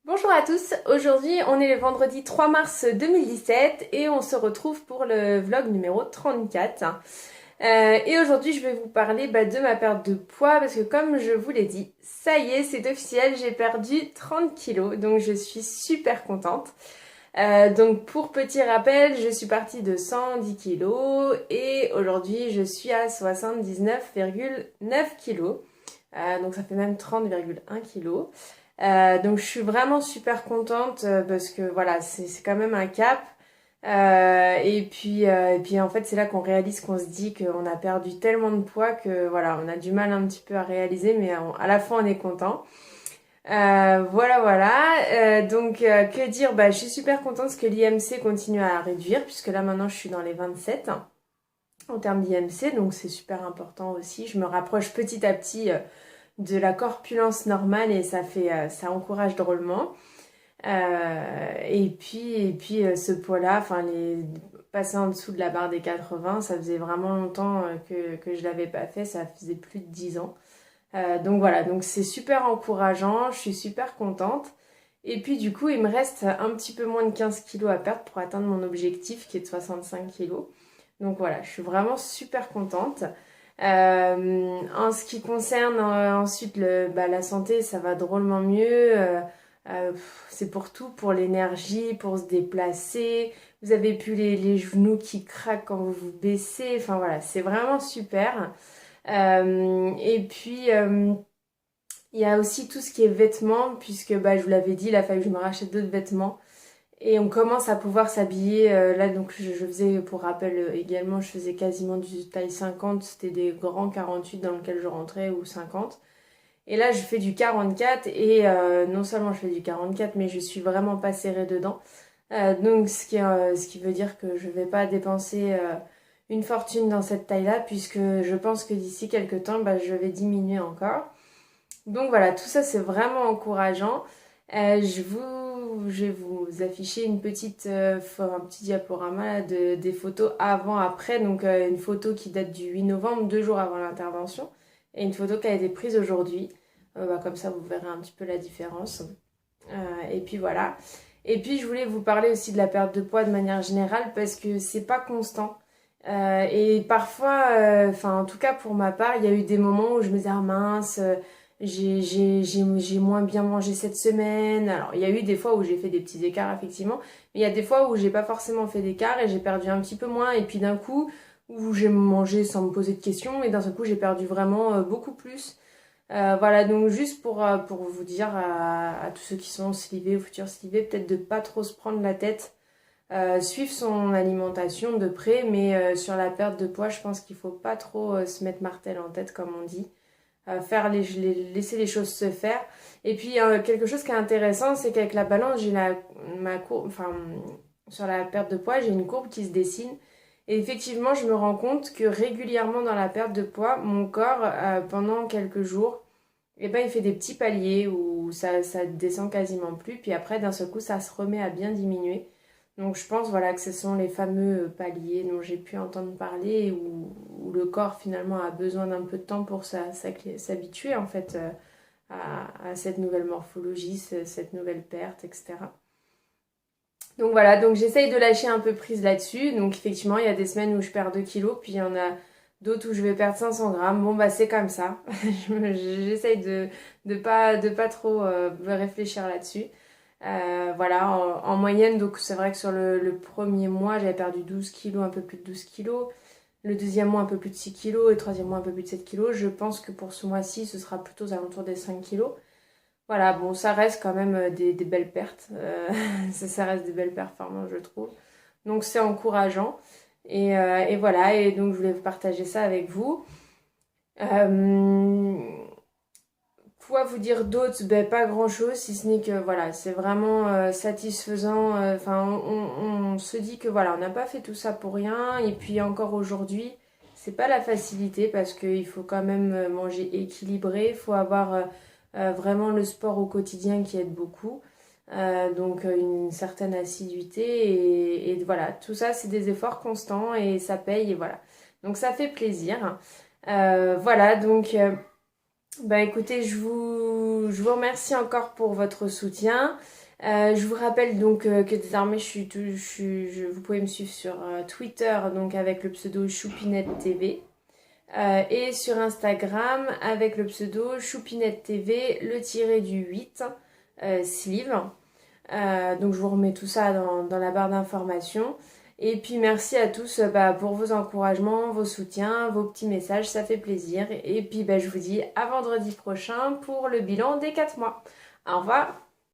Bonjour à tous, aujourd'hui on est le vendredi 3 mars 2017 et on se retrouve pour le vlog numéro 34. Et aujourd'hui je vais vous parler de ma perte de poids parce que comme je vous l'ai dit, ça y est, c'est officiel, j'ai perdu 30 kilos, donc je suis super contente. Donc pour petit rappel, je suis partie de 110 kilos et aujourd'hui je suis à 79,9 kilos. Donc ça fait même 30,1 kilos. Donc je suis vraiment super contente parce que voilà, c'est quand même un cap. Et puis en fait c'est là qu'on réalise qu'on se dit qu'on a perdu tellement de poids que voilà, on a du mal un petit peu à réaliser, mais à la fois on est content. Voilà. Donc que dire? Je suis super contente parce que l'IMC continue à réduire puisque là maintenant je suis dans les 27 en termes d'IMC, donc c'est super important aussi. Je me rapproche petit à petit de la corpulence normale et ça encourage drôlement. Et puis ce poids-là, passer en dessous de la barre des 80, ça faisait vraiment longtemps que je l'avais pas fait, ça faisait plus de 10 ans. Donc voilà, donc c'est super encourageant, je suis super contente. Et puis du coup, il me reste un petit peu moins de 15 kilos à perdre pour atteindre mon objectif qui est de 65 kilos. Donc voilà, je suis vraiment super contente. En ce qui concerne ensuite la santé, ça va drôlement mieux. C'est pour tout, pour l'énergie, pour se déplacer. Vous avez plus les genoux qui craquent quand vous vous baissez. Enfin voilà, c'est vraiment super. Et puis, il y a aussi tout ce qui est vêtements, puisque je vous l'avais dit, il a fallu que je me rachète d'autres vêtements. Et on commence à pouvoir s'habiller. Là, donc, je faisais, pour rappel également, je faisais quasiment du taille 50. C'était des grands 48 dans lesquels je rentrais, ou 50. Et là, je fais du 44. Et non seulement je fais du 44, mais je suis vraiment pas serrée dedans. Donc, ce qui veut dire que je vais pas dépenser une fortune dans cette taille-là, puisque je pense que d'ici quelques temps, je vais diminuer encore. Donc voilà, tout ça c'est vraiment encourageant. Je vais vous afficher un petit diaporama là, des photos avant-après. Donc une photo qui date du 8 novembre, 2 jours avant l'intervention, et une photo qui a été prise aujourd'hui. Comme ça vous verrez un petit peu la différence. Et puis voilà. Et puis je voulais vous parler aussi de la perte de poids de manière générale parce que c'est pas constant. Et parfois, en tout cas pour ma part, il y a eu des moments où je me disais, ah mince, j'ai moins bien mangé cette semaine. Alors, il y a eu des fois où j'ai fait des petits écarts, effectivement, mais il y a des fois où j'ai pas forcément fait d'écart et j'ai perdu un petit peu moins. Et puis d'un coup, où j'ai mangé sans me poser de questions, et d'un seul coup, j'ai perdu vraiment beaucoup plus. Voilà, donc juste pour vous dire à tous ceux qui sont slivés ou futurs slivés, peut-être de pas trop se prendre la tête, suivre son alimentation de près, mais sur la perte de poids, je pense qu'il faut pas trop se mettre martel en tête, comme on dit. Laisser les choses se faire. Et puis quelque chose qui est intéressant, c'est qu'avec la balance, j'ai ma courbe, sur la perte de poids, j'ai une courbe qui se dessine. Et effectivement, je me rends compte que régulièrement dans la perte de poids, mon corps, pendant quelques jours, il fait des petits paliers où ça descend quasiment plus. Puis après, d'un seul coup, ça se remet à bien diminuer. Donc je pense voilà, que ce sont les fameux paliers dont j'ai pu entendre parler où le corps finalement a besoin d'un peu de temps pour s'habituer en fait à cette nouvelle morphologie, cette nouvelle perte, etc. Donc voilà, donc j'essaye de lâcher un peu prise là-dessus. Donc effectivement, il y a des semaines où je perds 2 kilos, puis il y en a d'autres où je vais perdre 500 grammes. Bon c'est comme ça. J'essaye de pas trop réfléchir là-dessus. Voilà, en moyenne, donc c'est vrai que sur le premier mois, j'avais perdu 12 kilos, un peu plus de 12 kilos. Le deuxième mois, un peu plus de 6 kilos. Et le troisième mois, un peu plus de 7 kilos. Je pense que pour ce mois-ci, ce sera plutôt aux alentours des 5 kilos. Voilà, bon, ça reste quand même des belles pertes. Ça reste des belles performances, je trouve. Donc c'est encourageant. Et voilà, et donc je voulais partager ça avec vous. Euh, Quoi vous dire d'autre? Pas grand-chose, si ce n'est que voilà, c'est vraiment satisfaisant. On se dit que voilà, on n'a pas fait tout ça pour rien. Et puis encore aujourd'hui, c'est pas la facilité parce qu'il faut quand même manger équilibré. Il faut avoir vraiment le sport au quotidien qui aide beaucoup. Donc une certaine assiduité. Et voilà, tout ça, c'est des efforts constants et ça paye. Et voilà. Donc ça fait plaisir. Voilà, donc. Bah écoutez, je vous remercie encore pour votre soutien. Je vous rappelle donc que désormais vous pouvez me suivre sur Twitter donc avec le pseudo Choupinette TV et sur Instagram avec le pseudo Choupinette TV le tiré du 8 sleeve. Donc je vous remets tout ça dans la barre d'informations. Et puis merci à tous pour vos encouragements, vos soutiens, vos petits messages, ça fait plaisir. Et puis je vous dis à vendredi prochain pour le bilan des 4 mois. Au revoir!